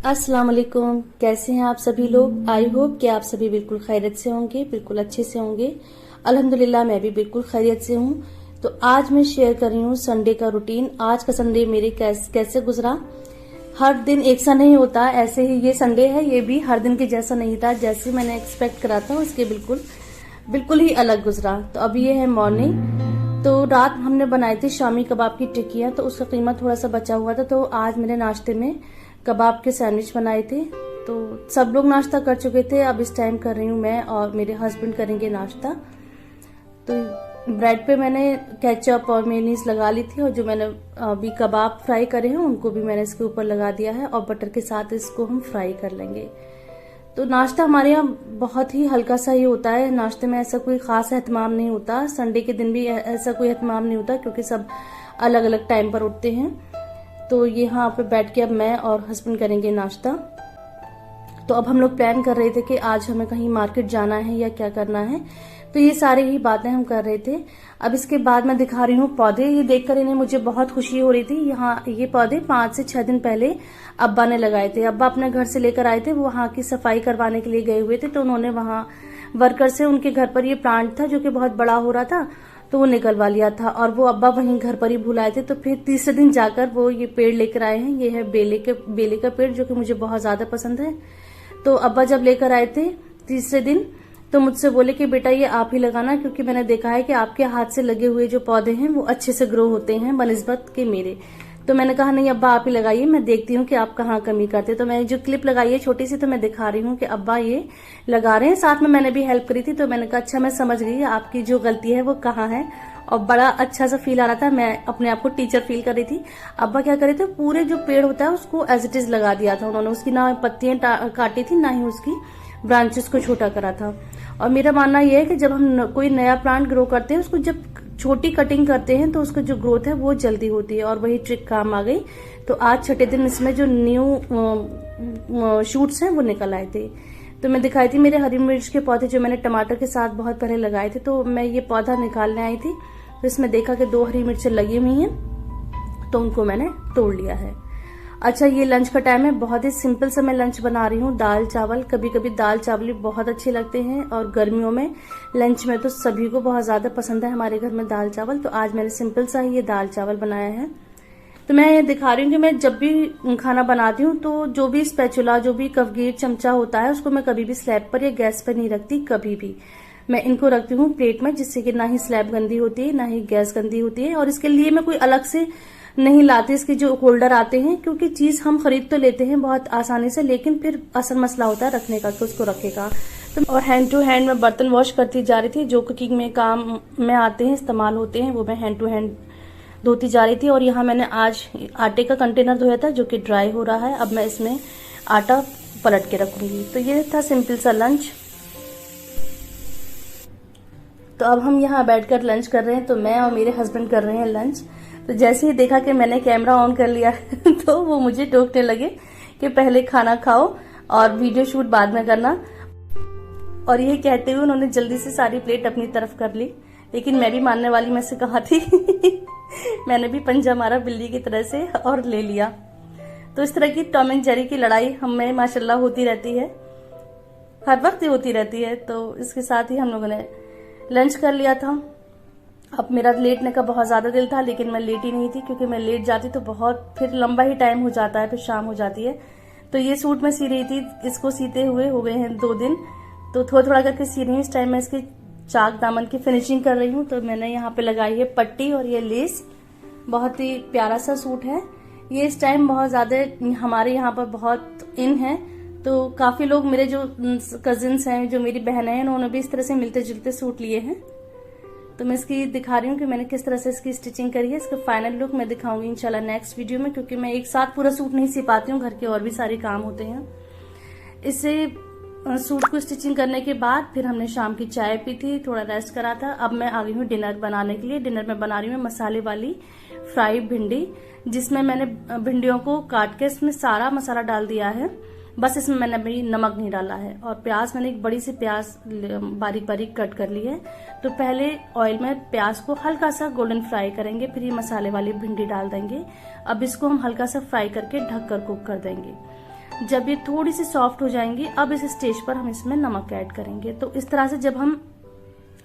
अस्सलाम वालेकुम। कैसे हैं आप सभी लोग। आई होप कि आप सभी बिल्कुल खैरियत से होंगे, बिल्कुल अच्छे से होंगे। अल्हम्दुलिल्लाह मैं भी बिल्कुल खैरियत से हूँ। तो आज मैं शेयर कर रही हूँ संडे का रूटीन। आज का संडे मेरे कैसे गुजरा। हर दिन एक सा नहीं होता, ऐसे ही ये संडे है, ये भी हर दिन के जैसा नहीं था। जैसे मैंने एक्सपेक्ट करा था उसके बिल्कुल ही अलग गुजरा। तो अभी ये है मॉर्निंग। तो रात हमने बनाई थी शामी कबाब की टिक्कियां, तो उसका कीमा थोड़ा सा बचा हुआ था। तो आज मेरे नाश्ते में कबाब के सैंडविच बनाए थे। तो सब लोग नाश्ता कर चुके थे, अब इस टाइम कर रही हूँ मैं और मेरे हस्बैंड करेंगे नाश्ता। तो ब्रेड पे मैंने केचप और मेयोनीज लगा ली थी, और जो मैंने अभी कबाब फ्राई करे हैं उनको भी मैंने इसके ऊपर लगा दिया है, और बटर के साथ इसको हम फ्राई कर लेंगे। तो नाश्ता हमारे यहाँ बहुत ही हल्का सा ही होता है। नाश्ते में ऐसा कोई खास एहतमाम नहीं होता। संडे के दिन भी ऐसा कोई एहतमाम नहीं होता, क्योंकि सब अलग अलग टाइम पर उठते हैं। तो यहाँ पे बैठ के अब मैं और हस्बैंड करेंगे नाश्ता। तो अब हम लोग प्लान कर रहे थे कि आज हमें कहीं मार्केट जाना है या क्या करना है। तो ये सारी ही बातें हम कर रहे थे। अब इसके बाद मैं दिखा रही हूँ पौधे। ये देखकर इन्हें मुझे बहुत खुशी हो रही थी। यहाँ ये पौधे 5 से 6 दिन पहले अब्बा ने लगाए थे। अब्बा अपने घर से लेकर आए थे, वो वहाँ की सफाई करवाने के लिए गए हुए थे। तो उन्होंने वहाँ वर्कर से उनके घर पर ये प्लांट था जो कि बहुत बड़ा हो रहा था, तो वो निकलवा लिया था, और वो अब्बा वहीं घर पर ही भुलाए थे। तो फिर तीसरे दिन जाकर वो ये पेड़ लेकर आए हैं। ये है बेले का पेड़, जो कि मुझे बहुत ज्यादा पसंद है। तो अब्बा जब लेकर आए थे तीसरे दिन, तो मुझसे बोले कि बेटा ये आप ही लगाना, क्योंकि मैंने देखा है कि आपके हाथ से लगे हुए जो पौधे हैं वो अच्छे से ग्रो होते हैं बनिस्बत के मेरे। तो मैंने कहा नहीं अब्बा आप ही लगाइए, मैं देखती हूँ कि आप कहाँ कमी करते। तो मैंने जो क्लिप लगाई है छोटी सी, तो मैं दिखा रही हूँ कि अब्बा ये लगा रहे हैं। साथ में मैंने भी हेल्प करी थी। तो मैंने कहा अच्छा मैं समझ गई आपकी जो गलती है वो कहाँ है, और बड़ा अच्छा सा फील आ रहा था। मैं अपने आप को टीचर फील कर रही थी। अब्बा क्या करे थे, पूरे जो पेड़ होता है उसको एज इट इज लगा दिया था उन्होंने। उसकी ना पत्तियां काटी थी, ना ही उसकी ब्रांचेस को छोटा करा था। और मेरा मानना यह है कि जब हम कोई नया प्लांट ग्रो करते हैं, उसको जब छोटी कटिंग करते हैं तो उसका जो ग्रोथ है वो जल्दी होती है, और वही ट्रिक काम आ गई। तो आज छठे दिन इसमें जो न्यू शूट्स हैं वो निकल आए थे। तो मैं दिखाई थी मेरे हरी मिर्च के पौधे जो मैंने टमाटर के साथ बहुत पहले लगाए थे। तो मैं ये पौधा निकालने आई थी, तो इसमें देखा कि 2 हरी मिर्चें लगी हुई हैं, तो उनको मैंने तोड़ लिया है। अच्छा, ये लंच का टाइम है। बहुत ही सिंपल सा मैं लंच बना रही हूँ, दाल चावल। कभी कभी दाल चावल भी बहुत अच्छे लगते हैं, और गर्मियों में लंच में तो सभी को बहुत ज्यादा पसंद है हमारे घर में दाल चावल। तो आज मैंने सिंपल सा ही ये दाल चावल बनाया है। तो मैं ये दिखा रही हूँ कि मैं जब भी खाना बनाती हूँ तो जो भी स्पैचुला, जो भी कवगीर चमचा होता है, उसको मैं कभी भी स्लैब पर या गैस पर नहीं रखती। कभी भी मैं इनको रखती हूँ प्लेट में, जिससे कि ना ही स्लैब गंदी होती है ना ही गैस गंदी होती है। और इसके लिए मैं कोई अलग से नहीं लाती इसके जो होल्डर आते हैं, क्योंकि चीज हम खरीद तो लेते हैं बहुत आसानी से, लेकिन फिर असल मसला होता है रखने का कि उसको रखेगा। तो और हैंड टू हैंड मैं बर्तन वॉश करती जा रही थी, जो कुकिंग में काम में आते हैं, इस्तेमाल होते हैं, वो मैं हैंड टू हैंड धोती जा रही थी। और यहाँ मैंने आज आटे का कंटेनर धोया था जो कि ड्राई हो रहा है। अब मैं इसमें आटा पलट के रखूंगी। तो ये था सिंपल सा लंच। तो अब हम यहाँ बैठकर लंच कर रहे हैं। तो मैं और मेरे हस्बैंड कर रहे हैं लंच। तो जैसे ही देखा कि मैंने कैमरा ऑन कर लिया तो वो मुझे टोकने लगे कि पहले खाना खाओ और वीडियो शूट बाद में करना। और ये कहते हुए उन्होंने जल्दी से सारी प्लेट अपनी तरफ कर ली, लेकिन मैं भी मानने वाली में से कहा थी मैंने भी पंजा मारा बिल्ली की तरह से और ले लिया। तो इस तरह की टॉम एंड जेरी की लड़ाई हमें माशाल्लाह होती रहती है, हर वक्त होती रहती है। तो इसके साथ ही हम लोगों ने लंच कर लिया था। अब मेरा लेटने का बहुत ज्यादा दिल था, लेकिन मैं लेटी नहीं थी, क्योंकि मैं लेट जाती तो बहुत फिर लंबा ही टाइम हो जाता है, फिर शाम हो जाती है। तो ये सूट मैं सी रही थी, इसको सीते हुए हो गए हैं 2 दिन। तो थोड़ा थोड़ा करके सी रही हूँ। इस टाइम मैं इसकी चाक दामन की फिनिशिंग कर रही हूँ। तो मैंने यहाँ पे लगाई है पट्टी और ये लेस। बहुत ही प्यारा सा सूट है ये। इस टाइम बहुत ज्यादा हमारे यहाँ पर बहुत इन है। तो काफी लोग मेरे जो कजिन्स हैं, जो मेरी बहनें हैं, उन्होंने भी इस तरह से मिलते जुलते सूट लिए हैं। तो मैं इसकी दिखा रही हूँ कि मैंने किस तरह से इसकी स्टिचिंग करी है। इसका फाइनल लुक मैं दिखाऊंगी इंशाल्लाह नेक्स्ट वीडियो में, क्योंकि मैं एक साथ पूरा सूट नहीं सी पाती हूँ, घर के और भी सारे काम होते हैं। इससे सूट को स्टिचिंग करने के बाद फिर हमने शाम की चाय पी थी, थोड़ा रेस्ट करा था। अब मैं आ गई हूँ डिनर बनाने के लिए। डिनर में बना रही हूँ मसाले वाली फ्राई भिंडी, जिसमें मैंने भिंडियों को काट के इसमें सारा मसाला डाल दिया है। बस इसमें मैंने अभी नमक नहीं डाला है। और प्याज, मैंने एक बड़ी सी प्याज बारीक बारीक कट कर ली है। तो पहले ऑयल में प्याज को हल्का सा गोल्डन फ्राई करेंगे, फिर ये मसाले वाली भिंडी डाल देंगे। अब इसको हम हल्का सा फ्राई करके ढक कर कुक कर देंगे। जब ये थोड़ी सी सॉफ्ट हो जाएंगी, अब इस स्टेज पर हम इसमें नमक ऐड करेंगे। तो इस तरह से जब हम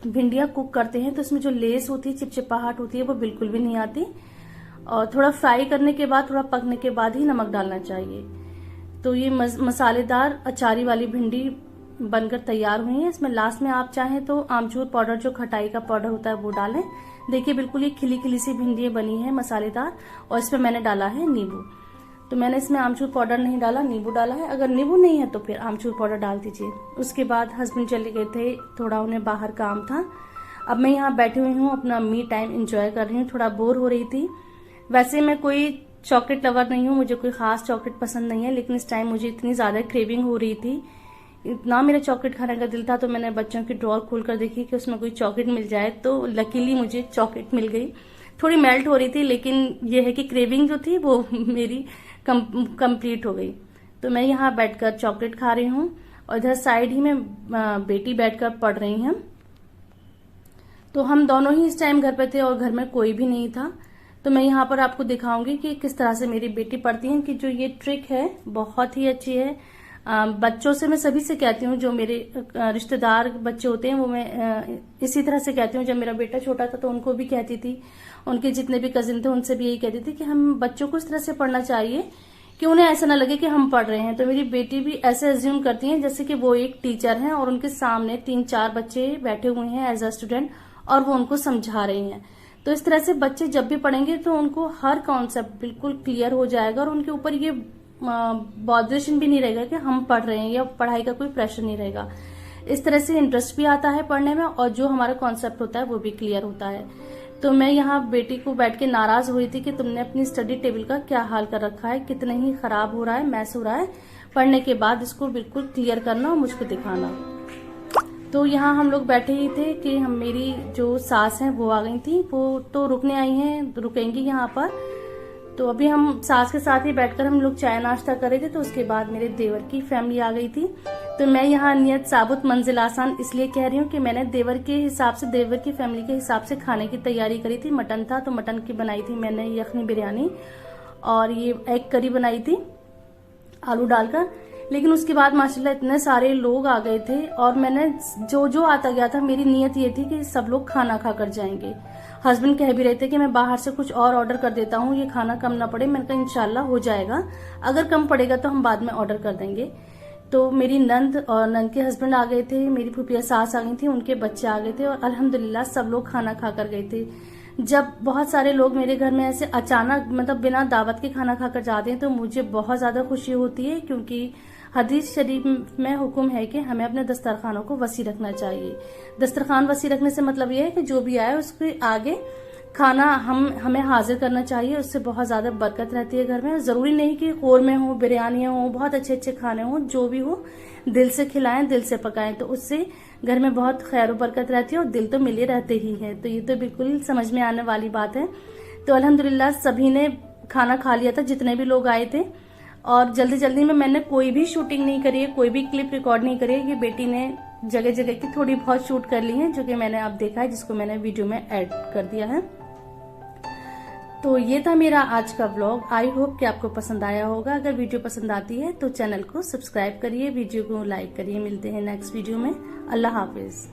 भिंडियां कुक करते हैं तो इसमें जो लेस होती है, चिपचिपाहट होती है, वो बिल्कुल भी नहीं आती। और थोड़ा फ्राई करने के बाद, थोड़ा पकने के बाद ही नमक डालना चाहिए। तो ये मसालेदार अचारी वाली भिंडी बनकर तैयार हुई है। इसमें लास्ट में आप चाहें तो आमचूर पाउडर, जो खटाई का पाउडर होता है, वो डालें। देखिए बिल्कुल ये खिली खिली सी भिंडी बनी है मसालेदार। और इसमें मैंने डाला है नींबू। तो मैंने इसमें आमचूर पाउडर नहीं डाला, नींबू डाला है। अगर नींबू नहीं है तो फिर आमचूर पाउडर डाल दीजिए। उसके बाद हस्बैंड चले गए थे, थोड़ा उन्हें बाहर काम था। अब मैं यहाँ बैठी हुई हूँ, अपना मी टाइम एंजॉय कर रही हूँ। थोड़ा बोर हो रही थी। वैसे मैं कोई चॉकलेट लवर नहीं हूँ, मुझे कोई खास चॉकलेट पसंद नहीं है, लेकिन इस टाइम मुझे इतनी ज्यादा क्रेविंग हो रही थी, इतना मेरा चॉकलेट खाने का दिल था। तो मैंने बच्चों की ड्रॉर खोलकर देखी कि उसमें कोई चॉकलेट मिल जाए, तो लकीली मुझे चॉकलेट मिल गई। थोड़ी मेल्ट हो रही थी, लेकिन ये है कि क्रेविंग जो थी वो मेरी कंप्लीट हो गई। तो मैं यहाँ बैठकर चॉकलेट खा रही हूँ और इधर साइड ही में बेटी बैठकर पढ़ रही है। तो हम दोनों ही इस टाइम घर पे थे और घर में कोई भी नहीं था। तो मैं यहाँ पर आपको दिखाऊंगी कि किस तरह से मेरी बेटी पढ़ती है, कि जो ये ट्रिक है बहुत ही अच्छी है। बच्चों से मैं सभी से कहती हूँ, जो मेरे रिश्तेदार बच्चे होते हैं वो मैं इसी तरह से कहती हूँ। जब मेरा बेटा छोटा था तो उनको भी कहती थी, उनके जितने भी कजिन थे उनसे भी यही कहती थी कि हम बच्चों को इस तरह से पढ़ना चाहिए कि उन्हें ऐसा ना लगे कि हम पढ़ रहे हैं। तो मेरी बेटी भी ऐसे अज्यूम करती है जैसे कि वो एक टीचर हैं और उनके सामने 3-4 बच्चे बैठे हुए हैं एज अ स्टूडेंट और वो उनको समझा रही हैं। तो इस तरह से बच्चे जब भी पढ़ेंगे तो उनको हर कॉन्सेप्ट बिल्कुल क्लियर हो जाएगा और उनके ऊपर ये बॉदरेशन भी नहीं रहेगा कि हम पढ़ रहे हैं, या पढ़ाई का कोई प्रेशर नहीं रहेगा। इस तरह से इंटरेस्ट भी आता है पढ़ने में और जो हमारा कॉन्सेप्ट होता है वो भी क्लियर होता है। तो मैं यहाँ बेटी को बैठ के नाराज हुई थी कि तुमने अपनी स्टडी टेबल का क्या हाल कर रखा है, कितने ही खराब हो रहा है, मैस हो रहा है। पढ़ने के बाद इसको बिल्कुल क्लियर करना और मुझको दिखाना। तो यहाँ हम लोग बैठे ही थे कि हम मेरी जो सास हैं वो आ गई थी, वो तो रुकने आई हैं, रुकेंगी यहाँ पर। तो अभी हम सास के साथ ही बैठकर हम लोग चाय नाश्ता कर रहे थे। तो उसके बाद मेरे देवर की फैमिली आ गई थी। तो मैं यहाँ नियत साबुत मंजिल आसान इसलिए कह रही हूँ कि मैंने देवर के हिसाब से, देवर की फैमिली के हिसाब से खाने की तैयारी करी थी। मटन था तो मटन की बनाई थी मैंने यखनी बिरयानी, और ये एग करी बनाई थी आलू डालकर। लेकिन उसके बाद माशाल्लाह इतने सारे लोग आ गए थे और मैंने जो आता गया था, मेरी नीयत ये थी कि सब लोग खाना खाकर जाएंगे। हस्बैंड कह भी रहे थे कि मैं बाहर से कुछ और ऑर्डर कर देता हूँ, ये खाना कम ना पड़े। मैंने कहा इंशाल्लाह हो जाएगा, अगर कम पड़ेगा तो हम बाद में ऑर्डर कर देंगे। तो मेरी नंद और नंद के हस्बैंड आ गए थे, मेरी फूफिया सास आ गई थी, उनके बच्चे आ गए थे और अल्हम्दुलिल्लाह सब लोग खाना खाकर गए थे। जब बहुत सारे लोग मेरे घर में ऐसे अचानक, मतलब बिना दावत के खाना खाकर जाते हैं तो मुझे बहुत ज्यादा खुशी होती है, क्योंकि हदीस शरीफ में हुक्म है कि हमें अपने दस्तरखानों को वसी रखना चाहिए। दस्तरखान वसी रखने से मतलब ये है कि जो भी आए उसके आगे खाना हमें हाजिर करना चाहिए। उससे बहुत ज्यादा बरकत रहती है घर में। जरूरी नहीं कि कौरमे हो, बिरयानियां हो, बहुत अच्छे अच्छे खाने हो, जो भी हो दिल से खिलाएं, दिल से पकाएं, तो उससे घर में बहुत खैर बरकत रहती है और दिल तो मिले रहते ही है। तो ये तो बिल्कुल समझ में आने वाली बात है। तो अल्हम्दुलिल्लाह सभी ने खाना खा लिया था, जितने भी लोग आए थे। और जल्दी जल्दी में मैंने कोई भी शूटिंग नहीं करी है, कोई भी क्लिप रिकॉर्ड नहीं करी है। ये बेटी ने जगह जगह की थोड़ी बहुत शूट कर ली है, जो कि मैंने अब देखा है, जिसको मैंने वीडियो में ऐड कर दिया है। तो ये था मेरा आज का व्लॉग। आई होप कि आपको पसंद आया होगा। अगर वीडियो पसंद आती है तो चैनल को सब्सक्राइब करिए, वीडियो को लाइक करिए। मिलते हैं नेक्स्ट वीडियो में। अल्लाह हाफिज।